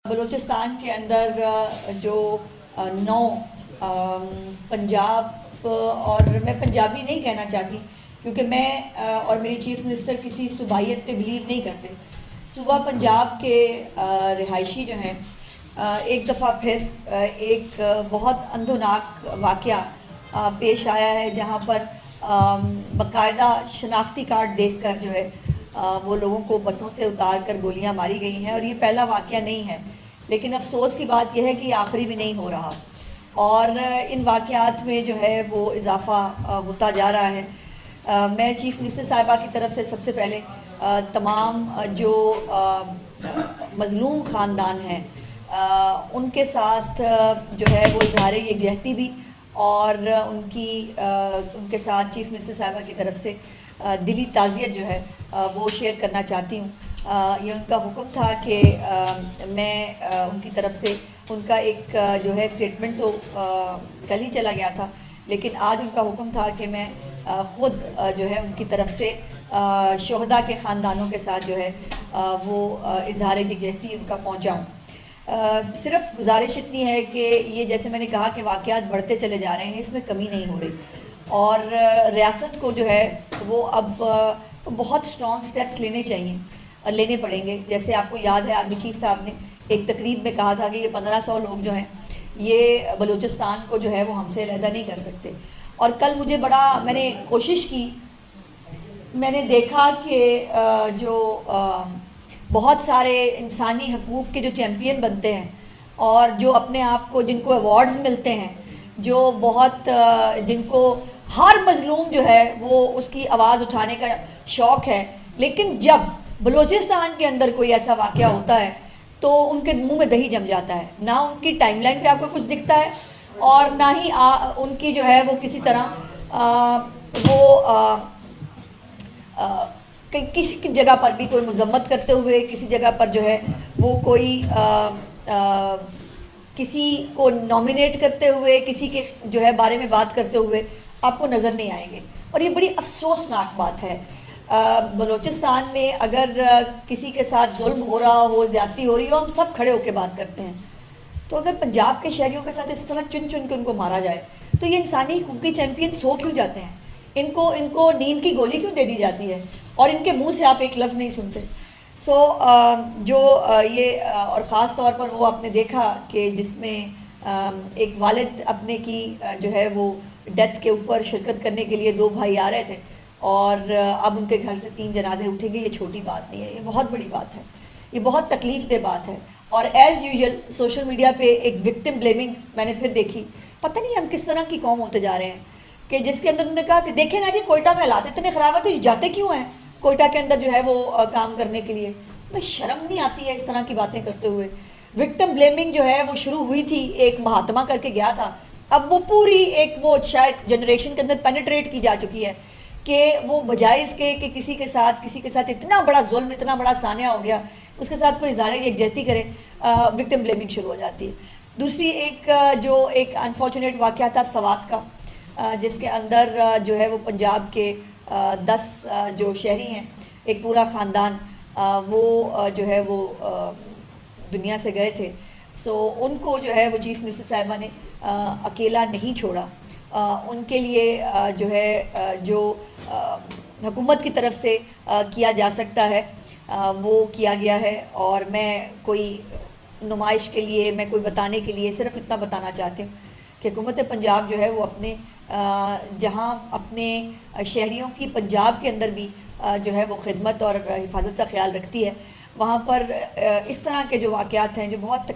بلوچستان کے اندر جو نو پنجاب اور میں پنجابی نہیں کہنا چاہتی کیونکہ میں اور میری چیف منسٹر کسی صوبائیت پہ بلیو نہیں کرتے. صوبہ پنجاب کے رہائشی جو ہیں ایک دفعہ پھر ایک بہت اندھوناک واقعہ پیش آیا ہے جہاں پر باقاعدہ شناختی کارڈ دیکھ کر جو ہے وہ لوگوں کو بسوں سے اتار کر گولیاں ماری گئی ہیں. اور یہ پہلا واقعہ نہیں ہے لیکن افسوس کی بات یہ ہے کہ یہ آخری بھی نہیں ہو رہا اور ان واقعات میں جو ہے وہ اضافہ ہوتا جا رہا ہے. میں چیف منسٹر صاحبہ کی طرف سے سب سے پہلے تمام جو مظلوم خاندان ہیں ان کے ساتھ جو ہے وہ اظہار یکجہتی بھی اور ان کے ساتھ چیف منسٹر صاحبہ کی طرف سے دلی تعزیت جو ہے وہ شیئر کرنا چاہتی ہوں. یہ ان کا حکم تھا کہ میں ان کی طرف سے ان کا ایک جو ہے اسٹیٹمنٹ تو کل ہی چلا گیا تھا لیکن آج ان کا حکم تھا کہ میں خود جو ہے ان کی طرف سے شہداء کے خاندانوں کے ساتھ جو ہے وہ اظہار یکجہتی ان کا پہنچاؤں. صرف گزارش اتنی ہے کہ یہ جیسے میں نے کہا کہ واقعات بڑھتے چلے جا رہے ہیں, اس میں کمی نہیں ہو رہی اور ریاست کو جو ہے وہ اب بہت اسٹرانگ سٹیپس لینے پڑیں گے. جیسے آپ کو یاد ہے آرمی چیف صاحب نے ایک تقریب میں کہا تھا کہ یہ 1500 لوگ جو ہیں یہ بلوچستان کو جو ہے وہ ہم سے علیحدہ نہیں کر سکتے. اور کل مجھے میں نے کوشش کی, میں نے دیکھا کہ جو بہت سارے انسانی حقوق کے جو چیمپئن بنتے ہیں اور جو اپنے آپ کو جن کو ایوارڈز ملتے ہیں, جو بہت جن کو ہر مظلوم جو ہے وہ اس کی آواز اٹھانے کا شوق ہے, لیکن جب بلوچستان کے اندر کوئی ایسا واقعہ ہوتا ہے تو ان کے منہ میں دہی جم جاتا ہے. نہ ان کی ٹائم لائن پہ آپ کو کچھ دکھتا ہے اور نہ ہی ان کی جو ہے وہ کسی طرح کسی جگہ پر بھی کوئی مذمت کرتے ہوئے, کسی جگہ پر جو ہے وہ کوئی کسی کو نامینیٹ کرتے ہوئے, کسی کے جو ہے بارے میں بات کرتے ہوئے آپ کو نظر نہیں آئیں گے. اور یہ بڑی افسوسناک بات ہے. بلوچستان میں اگر کسی کے ساتھ ظلم ہو رہا ہو, زیادتی ہو رہی ہو, ہم سب کھڑے ہو کے بات کرتے ہیں. تو اگر پنجاب کے شہریوں کے ساتھ اس طرح چن چن کے ان کو مارا جائے تو یہ انسانی حقوقی چیمپئن سو کیوں جاتے ہیں؟ ان کو نیند کی گولی کیوں دے دی جاتی ہے اور ان کے منہ سے آپ ایک لفظ نہیں سنتے؟ جو یہ اور خاص طور پر وہ آپ نے دیکھا کہ جس میں ایک والد اپنے کی جو ہے وہ ڈیتھ کے اوپر شرکت کرنے کے لیے 2 بھائی آ رہے تھے اور اب ان کے گھر سے 3 جنازے اٹھیں گے. یہ چھوٹی بات نہیں ہے, یہ بہت بڑی بات ہے, یہ بہت تکلیف دہ بات ہے. اور ایز یوزول سوشل میڈیا پہ ایک وکٹم بلیمنگ میں نے پھر دیکھی. پتہ نہیں ہم کس طرح کی قوم ہوتے جا رہے ہیں کہ جس کے اندر انہوں نے کہا کہ دیکھیں نا جی کوئٹہ میں حالات اتنے خراب ہیں تو جاتے کیوں ہیں کوئٹہ کے اندر جو ہے وہ کام کرنے کے لیے؟ بھائی شرم نہیں آتی ہے اس طرح کی باتیں کرتے ہوئے؟ وکٹم بلیمنگ جو ہے وہ شروع ہوئی تھی, ایک مہاتما کر کے گیا تھا, اب وہ پوری ایک وہ شاید جنریشن کے اندر پینیٹریٹ کی جا چکی ہے کہ وہ بجائے اس کے کہ کسی کے ساتھ اتنا بڑا ظلم, اتنا بڑا سانحہ ہو گیا, اس کے ساتھ کوئی اظہار یکجہتی کرے, وکٹم بلیمنگ شروع ہو جاتی ہے. دوسری ایک انفارچونیٹ واقعہ تھا سوات کا, جس کے اندر جو ہے وہ پنجاب کے 10 جو شہری ہیں, ایک پورا خاندان وہ جو ہے وہ دنیا سے گئے تھے. ان کو جو ہے وہ چیف منسٹر صاحبہ نے اکیلا نہیں چھوڑا. ان کے لیے جو ہے جو حکومت کی طرف سے کیا جا سکتا ہے وہ کیا گیا ہے. اور میں کوئی نمائش کے لیے, میں کوئی بتانے کے لیے صرف اتنا بتانا چاہتی ہوں کہ حکومت پنجاب جو ہے وہ اپنے جہاں اپنے شہریوں کی پنجاب کے اندر بھی جو ہے وہ خدمت اور حفاظت کا خیال رکھتی ہے, وہاں پر اس طرح کے جو واقعات ہیں جو بہت